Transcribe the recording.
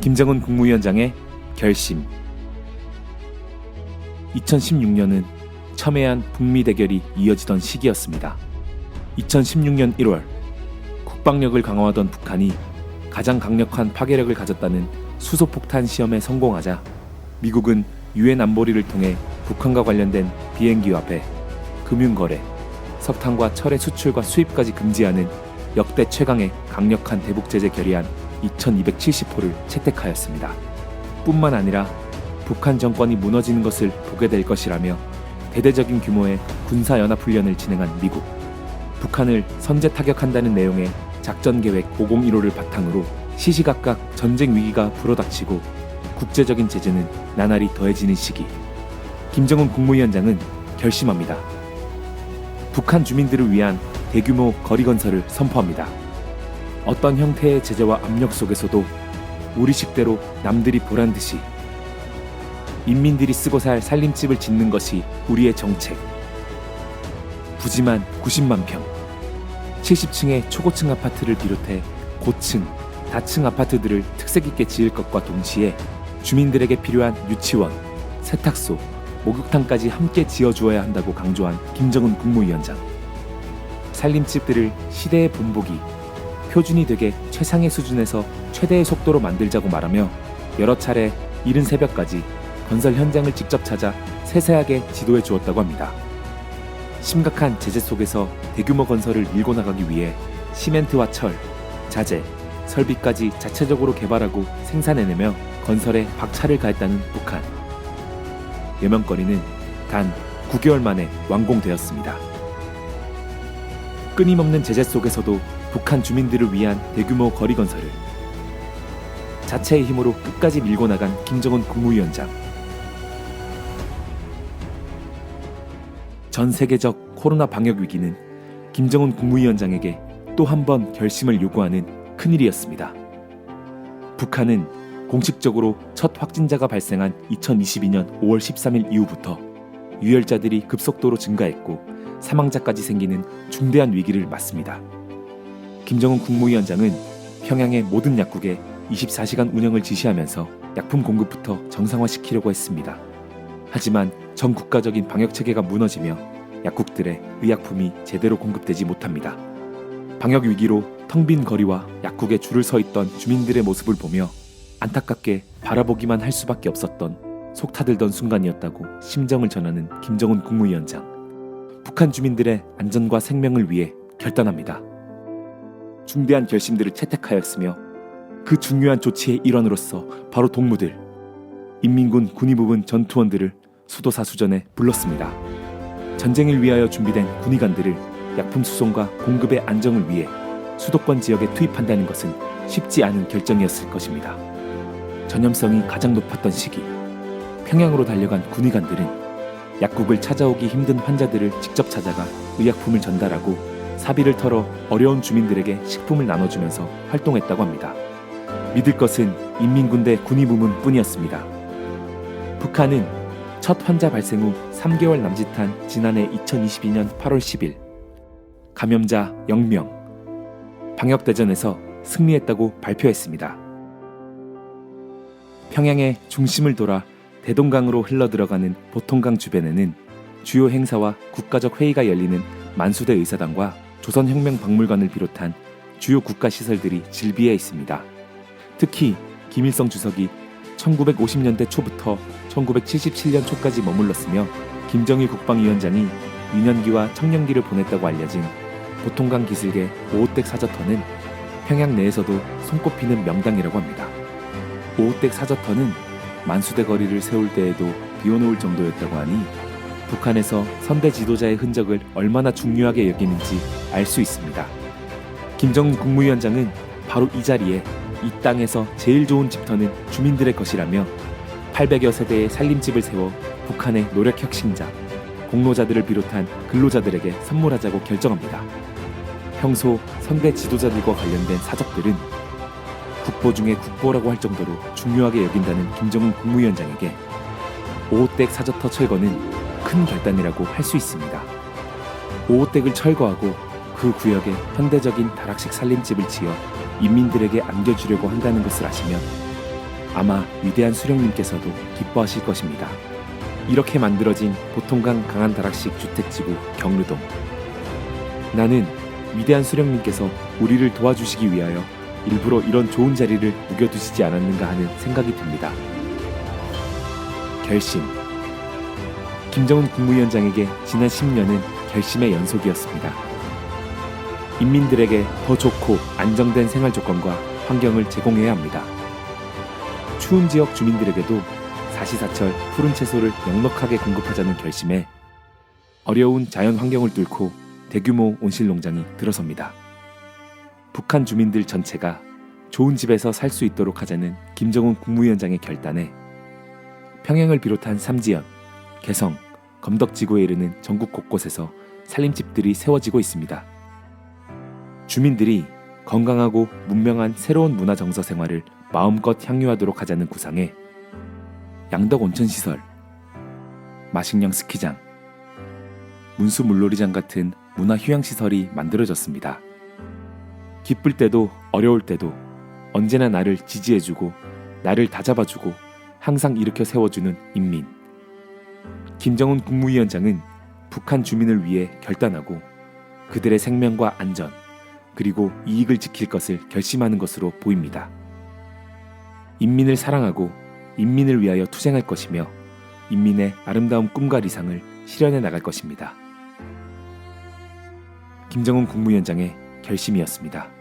김정은 국무위원장의 결심. 2016년은 첨예한 북미 대결이 이어지던 시기였습니다. 2016년 1월 국방력을 강화하던 북한이 가장 강력한 파괴력을 가졌다는 수소폭탄 시험에 성공하자 미국은 유엔 안보리를 통해 북한과 관련된 비행기와 배, 금융거래, 석탄과 철의 수출과 수입까지 금지하는 역대 최강의 강력한 대북 제재 결의안 2270호를 채택하였습니다. 뿐만 아니라 북한 정권이 무너지는 것을 보게 될 것이라며 대대적인 규모의 군사연합훈련을 진행한 미국, 북한을 선제 타격한다는 내용의 작전계획 501호를 바탕으로 시시각각 전쟁 위기가 불어닥치고 국제적인 제재는 나날이 더해지는 시기, 김정은 국무위원장은 결심합니다. 북한 주민들을 위한 대규모 거리 건설을 선포합니다. 어떤 형태의 제재와 압력 속에서도 우리식대로 남들이 보란 듯이 인민들이 쓰고 살 살림집을 짓는 것이 우리의 정책. 부지만 90만 평, 70층의 초고층 아파트를 비롯해 고층, 다층 아파트들을 특색 있게 지을 것과 동시에 주민들에게 필요한 유치원, 세탁소, 목욕탕까지 함께 지어주어야 한다고 강조한 김정은 국무위원장. 살림집들을 시대의 본보기, 표준이 되게 최상의 수준에서 최대의 속도로 만들자고 말하며 여러 차례 이른 새벽까지 건설 현장을 직접 찾아 세세하게 지도해 주었다고 합니다. 심각한 제재 속에서 대규모 건설을 밀고 나가기 위해 시멘트와 철, 자재, 설비까지 자체적으로 개발하고 생산해내며 건설에 박차를 가했다는 북한. 예명거리는 단 9개월 만에 완공되었습니다. 끊임없는 제재 속에서도 북한 주민들을 위한 대규모 거리 건설을 자체의 힘으로 끝까지 밀고 나간 김정은 국무위원장. 전 세계적 코로나 방역 위기는 김정은 국무위원장에게 또 한 번 결심을 요구하는 큰일이었습니다. 북한은 공식적으로 첫 확진자가 발생한 2022년 5월 13일 이후부터 유혈자들이 급속도로 증가했고 사망자까지 생기는 중대한 위기를 맞습니다. 김정은 국무위원장은 평양의 모든 약국에 24시간 운영을 지시하면서 약품 공급부터 정상화시키려고 했습니다. 하지만 전 국가적인 방역 체계가 무너지며 약국들의 의약품이 제대로 공급되지 못합니다. 방역 위기로 텅 빈 거리와 약국에 줄을 서 있던 주민들의 모습을 보며 안타깝게 바라보기만 할 수밖에 없었던 속 타들던 순간이었다고 심정을 전하는 김정은 국무위원장. 북한 주민들의 안전과 생명을 위해 결단합니다. 중대한 결심들을 채택하였으며 그 중요한 조치의 일환으로서 바로 동무들, 인민군 군의부분 전투원들을 수도사 수전에 불렀습니다. 전쟁을 위하여 준비된 군의관들을 약품 수송과 공급의 안정을 위해 수도권 지역에 투입한다는 것은 쉽지 않은 결정이었을 것입니다. 전염성이 가장 높았던 시기, 평양으로 달려간 군의관들은 약국을 찾아오기 힘든 환자들을 직접 찾아가 의약품을 전달하고 사비를 털어 어려운 주민들에게 식품을 나눠주면서 활동했다고 합니다. 믿을 것은 인민군대 군의부문 뿐이었습니다. 북한은 첫 환자 발생 후 3개월 남짓한 지난해 2022년 8월 10일 감염자 0명, 방역대전에서 승리했다고 발표했습니다. 평양의 중심을 돌아 대동강으로 흘러들어가는 보통강 주변에는 주요 행사와 국가적 회의가 열리는 만수대 의사당과 조선혁명박물관을 비롯한 주요 국가시설들이 질비해 있습니다. 특히 김일성 주석이 1950년대 초부터 1977년 초까지 머물렀으며 김정일 국방위원장이 유년기와 청년기를 보냈다고 알려진 보통강 기슭의 오호댁 사저터는 평양 내에서도 손꼽히는 명당이라고 합니다. 오호댁 사저터는 만수대 거리를 세울 때에도 비워놓을 정도였다고 하니 북한에서 선대 지도자의 흔적을 얼마나 중요하게 여기는지 알 수 있습니다. 김정은 국무위원장은 바로 이 자리에 이 땅에서 제일 좋은 집터는 주민들의 것이라며 800여 세대의 살림집을 세워 북한의 노력혁신자, 공로자들을 비롯한 근로자들에게 선물하자고 결정합니다. 평소 선대 지도자들과 관련된 사적들은 국보 중에 국보라고 할 정도로 중요하게 여긴다는 김정은 국무위원장에게 오호댁 사저터 철거는 큰 결단이라고 할 수 있습니다. 오호댁을 철거하고 그 구역에 현대적인 다락식 살림집을 지어 인민들에게 안겨주려고 한다는 것을 아시면 아마 위대한 수령님께서도 기뻐하실 것입니다. 이렇게 만들어진 보통강 강한 다락식 주택지구 경루동. 나는 위대한 수령님께서 우리를 도와주시기 위하여 일부러 이런 좋은 자리를 묵여두시지 않았는가 하는 생각이 듭니다. 결심. 김정은 국무위원장에게 지난 10년은 결심의 연속이었습니다. 인민들에게 더 좋고 안정된 생활 조건과 환경을 제공해야 합니다. 추운 지역 주민들에게도 사시사철 푸른 채소를 넉넉하게 공급하자는 결심에 어려운 자연 환경을 뚫고 대규모 온실농장이 들어섭니다. 북한 주민들 전체가 좋은 집에서 살 수 있도록 하자는 김정은 국무위원장의 결단에 평양을 비롯한 삼지연, 개성, 검덕지구에 이르는 전국 곳곳에서 살림집들이 세워지고 있습니다. 주민들이 건강하고 문명한 새로운 문화 정서 생활을 마음껏 향유하도록 하자는 구상에 양덕 온천시설, 마식령 스키장, 문수 물놀이장 같은 문화휴양시설이 만들어졌습니다. 기쁠 때도 어려울 때도 언제나 나를 지지해주고 나를 다잡아주고 항상 일으켜 세워주는 인민. 김정은 국무위원장은 북한 주민을 위해 결단하고 그들의 생명과 안전 그리고 이익을 지킬 것을 결심하는 것으로 보입니다. 인민을 사랑하고 인민을 위하여 투쟁할 것이며 인민의 아름다운 꿈과理想을 실현해 나갈 것입니다. 김정은 국무위원장의 결심이었습니다.